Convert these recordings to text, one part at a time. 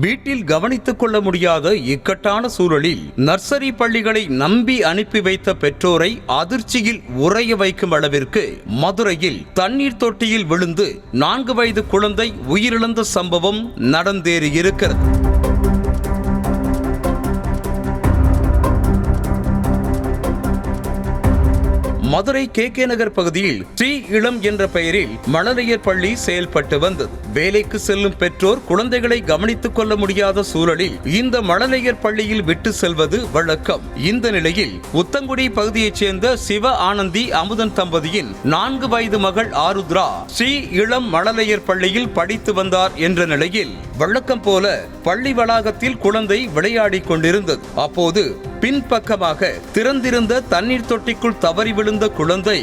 வீட்டில் கவனித்துக் கொள்ள முடியாத இக்கட்டான சூழலில் நர்சரி பள்ளிகளை நம்பி அனுப்பி வைத்த பெற்றோரை அதிர்ச்சியில் உறைய வைக்கும் அளவிற்கு மதுரையில் தண்ணீர் தொட்டியில் விழுந்து 4 வயது குழந்தை உயிரிழந்த சம்பவம் நடந்தேறியிருக்கிறது. மதுரை KK நகர் பகுதியில் ஸ்ரீ இளம் என்ற பெயரில் மழலையர் பள்ளி செயல்பட்டு வந்தது. வேலைக்கு செல்லும் பெற்றோர் குழந்தைகளை கவனித்துக் கொள்ள முடியாத சூழலில் இந்த மழலையர் பள்ளியில் விட்டு செல்வது வழக்கம். இந்த நிலையில் உத்தங்குடி பகுதியைச் சேர்ந்த சிவ ஆனந்தி அமுதன் தம்பதியின் 4 வயது மகள் ஆருத்ரா ஸ்ரீ இளம் மழலையர் பள்ளியில் படித்து வந்தார் என்ற நிலையில் வழக்கம் போல பள்ளி வளாகத்தில் குழந்தை விளையாடிக் கொண்டிருந்தது. அப்போது பின்பக்கமாக திறந்திருந்த தண்ணீர் தொட்டிக்குள் தவறி விழுந்த குழந்தை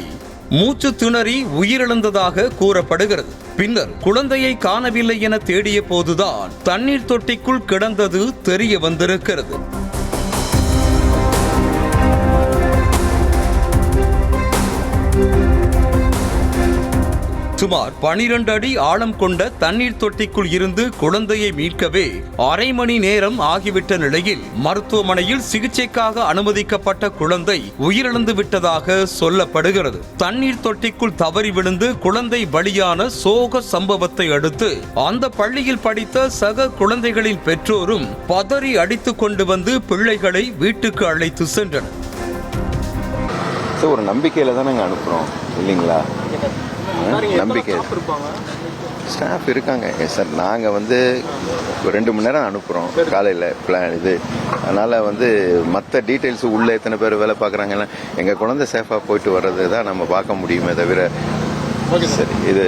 மூச்சு திணறி உயிரிழந்ததாக கூறப்படுகிறது. பின்னர் குழந்தையை காணவில்லை என தேடிய போதுதான் தண்ணீர் தொட்டிக்குள் கிடந்தது தெரிய வந்திருக்கிறது. சுமார் 12 அடி ஆழம் கொண்ட தண்ணீர் தொட்டிக்குள் இருந்து குழந்தையை மீட்கவே அரை மணி நேரம் ஆகிவிட்ட நிலையில் மருத்துவமனையில் சிகிச்சைக்காக அனுமதிக்கப்பட்ட குழந்தை உயிரிழந்து விட்டதாக சொல்லப்படுகிறது. தண்ணீர் தொட்டிக்குள் தவறி விழுந்து குழந்தை பலியான சோக சம்பவத்தை அடுத்து அந்த பள்ளியில் படித்த சக குழந்தைகளின் பெற்றோரும் பதறி அடித்துக் கொண்டு வந்து பிள்ளைகளை வீட்டுக்கு அழைத்து சென்றனர். ஒரு நம்பிக்கையில தான் நாங்கள் அனுப்புறோம் இல்லைங்களா? நம்பிக்கை ஸ்டாஃப் இருக்காங்க சார். நாங்கள் 2 மணி நேரம் அனுப்புகிறோம் காலையில் பிளான் இது. அதனால் மற்ற டீட்டெயில்ஸ் உள்ளே எத்தனை பேர் வேலை பார்க்குறாங்கன்னா எங்கள் குழந்தை சேஃபாக போயிட்டு வர்றது தான் நம்ம பார்க்க முடியுமே தவிர. சரி, இது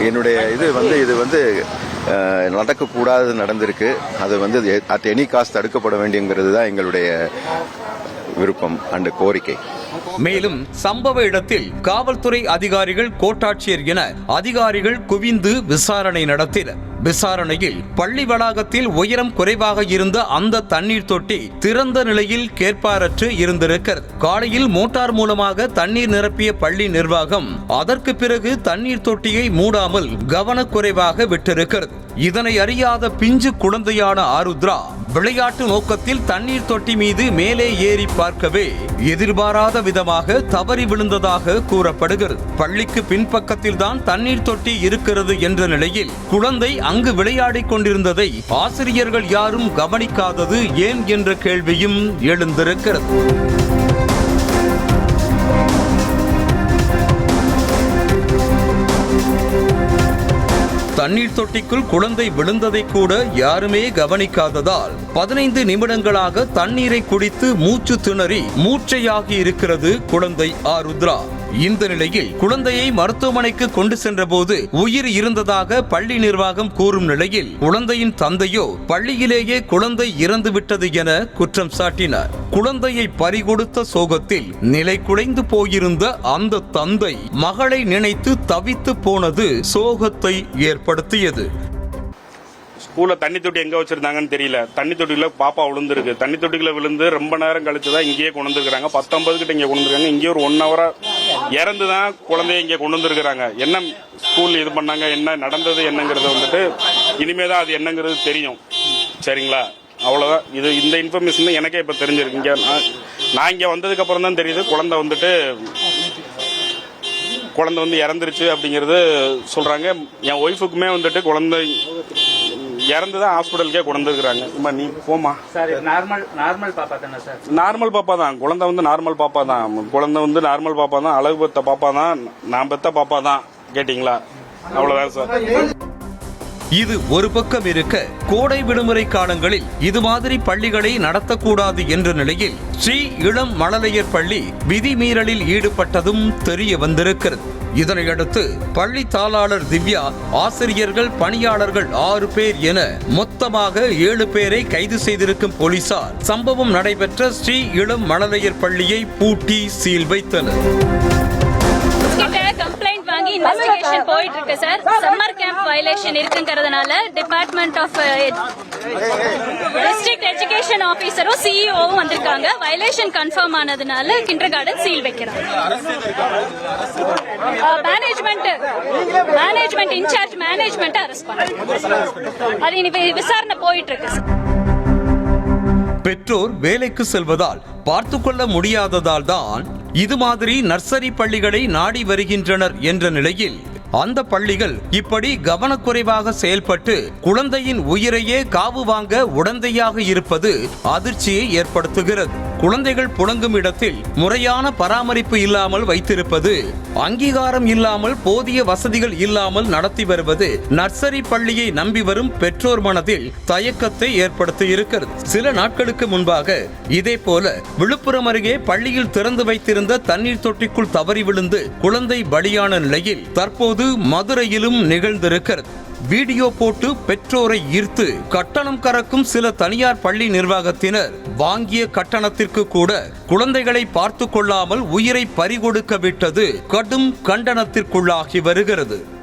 என்னுடைய இது நடக்கக்கூடாது நடந்திருக்கு. அது அட் எனி காஸ்ட் தடுக்கப்பட வேண்டியங்கிறது தான் எங்களுடைய விருப்பம் அண்ட் கோரிக்கை. மேலும் சம்பவ இடத்தில் காவல்துறை அதிகாரிகள், கோட்டாட்சியர் என அதிகாரிகள் குவிந்து விசாரணை நடத்தினர். விசாரணையில் பள்ளி வளாகத்தில் உயரம் குறைவாக இருந்த அந்த தண்ணீர் தொட்டி திறந்த நிலையில் கேட்பாரற்று இருந்திருக்கிறது. காலையில் மோட்டார் மூலமாக தண்ணீர் நிரப்பிய பள்ளி நிர்வாகம் அதற்கு பிறகு தண்ணீர் தொட்டியை மூடாமல் கவனக்குறைவாக விட்டிருக்கிறது. இதனை அறியாத பிஞ்சு குழந்தையான ஆருத்ரா விளையாட்டு நோக்கத்தில் தண்ணீர் தொட்டி மீது மேலே ஏறி பார்க்கவே எதிர்பாராத விதமாக தவறி விழுந்ததாக கூறப்படுகிறது. பள்ளிக்கு பின்பக்கத்தில் தான் தண்ணீர் தொட்டி இருக்கிறது என்ற நிலையில் குழந்தை அங்கு விளையாடிக் கொண்டிருந்ததை ஆசிரியர்கள் யாரும் கவனிக்காதது ஏன் என்ற கேள்வியும் எழுந்திருக்கிறது. தண்ணீர் தொட்டிக்குள் குழந்தை விழுந்ததை கூட யாருமே கவனிக்காததால் 15 நிமிடங்களாக தண்ணீரை குடித்து மூச்சு திணறி மூச்சையாகி இருக்கிறது குழந்தை ஆருத்ரா. இந்த நிலையில் குழந்தையை மருத்துவமனைக்கு கொண்டு சென்ற போது உயிர் இருந்ததாக பள்ளி நிர்வாகம் கூறும் நிலையில் குழந்தையின் தந்தையோ பள்ளியிலேயே குழந்தை இறந்து விட்டது என குற்றம் சாட்டினார். குழந்தையை பறிகொடுத்த சோகத்தில் நிலை குலைந்து போயிருந்த அந்த தந்தை மகளை நினைத்து தவித்து போனது சோகத்தை ஏற்படுத்தியது. ஸ்கூல்ல தண்ணி தொட்டி எங்க வச்சிருந்தாங்கன்னு தெரியல. தண்ணி தொட்டியில பாப்பா விழுந்திருக்கு. தண்ணி தொட்டிக்குள்ள விழுந்து ரொம்ப நேரம் கழிச்சுதான் இங்கேயே கொண்டு வந்துருக்காங்க. 19 கிட்ட இங்க கொண்டு வந்துருக்காங்க. இங்கே ஒரு 1 ஹவரா இறந்துதான் குழந்தைய இங்க கொண்டு வந்துருக்காங்க. என்ன ஸ்கூல் இது பண்ணாங்க, என்ன நடந்தது என்னங்கிறது இனிமேதான் அது என்னங்கிறது தெரியும். சரிங்களா? அவ்வளவுதான். இந்த இன்ஃபர்மேஷன் எனக்கே இப்ப தெரிஞ்சிருக்கு. இங்க நான் இங்க வந்ததுக்கு அப்புறம் தான் தெரியுது குழந்தை இறந்துருச்சு அப்படிங்கறது சொல்றாங்க. என் ஒய்ஃபுக்குமே குழந்தை இறந்துதான் ஹாஸ்பிட்டலுக்கே கொண்டு வந்துருக்காங்க. நீ போமா. நார்மல் பாப்பா தானே சார்? நார்மல் பாப்பா தான். குழந்தை நார்மல் பாப்பா தான். குழந்தை நார்மல் பாப்பா தான். அழகு பெத்த பாப்பா தான். நான் பெத்த பாப்பா தான். கேட்டீங்களா? அவ்வளவுதான் சார். இது ஒரு பக்கம் இருக்க, கோடை விடுமுறை காலங்களில் இது மாதிரி பள்ளிகளை நடத்தக்கூடாது என்ற நிலையில் ஸ்ரீ இளம் மழலையர் பள்ளி விதிமீறலில் ஈடுபட்டதும் தெரிய வந்திருக்கிறது. இதனையடுத்து பள்ளி தாளாளர் திவ்யா, ஆசிரியர்கள், பணியாளர்கள் 6 பேர் என மொத்தமாக 7 பேரை கைது செய்திருக்கும் போலீசார் சம்பவம் நடைபெற்ற ஸ்ரீ இளம் மழலையர் பள்ளியை பூட்டி சீல் வைத்தனர். பேரண்ட்ஸ் கிட்ட கம்ப்ளைண்ட் வாங்கி இன்வெஸ்டிகேஷன் போயிட்டு இருக்கு சார். சம்மர் கேம்ப் வயலேஷன் இருக்குங்கிறதுனால டிபார்ட்மெண்ட் ஆஃப் டிஸ்ட்ரிக்ட் எஜுகேஷன் ஆபீசரும் சிஇஓவும் வந்திருக்காங்க. வயலேஷன் கன்ஃபார்ம் ஆனதுனால கிண்டர் கார்டன் சீல் வைக்கிறாங்க. மேனேஜ்மெண்ட் இன்சார்ஜ் மேனேஜ்மெண்ட் அரெஸ்ட் பண்ணாங்க. அது இனி விசாரணை போயிட்டு இருக்கு சார். பெற்றோர் வேலைக்கு செல்வதால் பார்த்துக்கொள்ள முடியாததால் தான் இது மாதிரி நர்சரி பள்ளிகளை நாடி வருகின்றனர் என்ற நிலையில் அந்த பள்ளிகள் இப்படி கவனக்குறைவாக செயல்பட்டு குழந்தையின் உயிரையே காவு வாங்க உடந்தையாக இருப்பது அதிர்ச்சியை ஏற்படுத்துகிறது. குழந்தைகள் புழங்கும் இடத்தில் முறையான பராமரிப்பு இல்லாமல் வைத்திருப்பது, அங்கீகாரம் இல்லாமல் போதிய வசதிகள் இல்லாமல் நடத்தி வருவது நர்சரி பள்ளியை நம்பி வரும் பெற்றோர் மனதில் தயக்கத்தை ஏற்படுத்தி இருக்கிறது. சில நாட்களுக்கு முன்பாக இதே போல விழுப்புரம் அருகே பள்ளியில் திறந்து வைத்திருந்த தண்ணீர் தொட்டிக்குள் தவறி விழுந்து குழந்தை பலியான நிலையில் தற்போது மதுரையிலும் நிகழ்ந்திருக்கிறது. வீடியோ போட்டு பெற்றோரை ஈர்த்து கட்டணம் கறக்கும் சில தனியார் பள்ளி நிர்வாகத்தினர் வாங்கிய கட்டணத்திற்கு கூட குழந்தைகளை பார்த்து கொள்ளாமல் உயிரை பறிகொடுக்க விட்டது கடும் கண்டனத்திற்குள்ளாகி வருகிறது.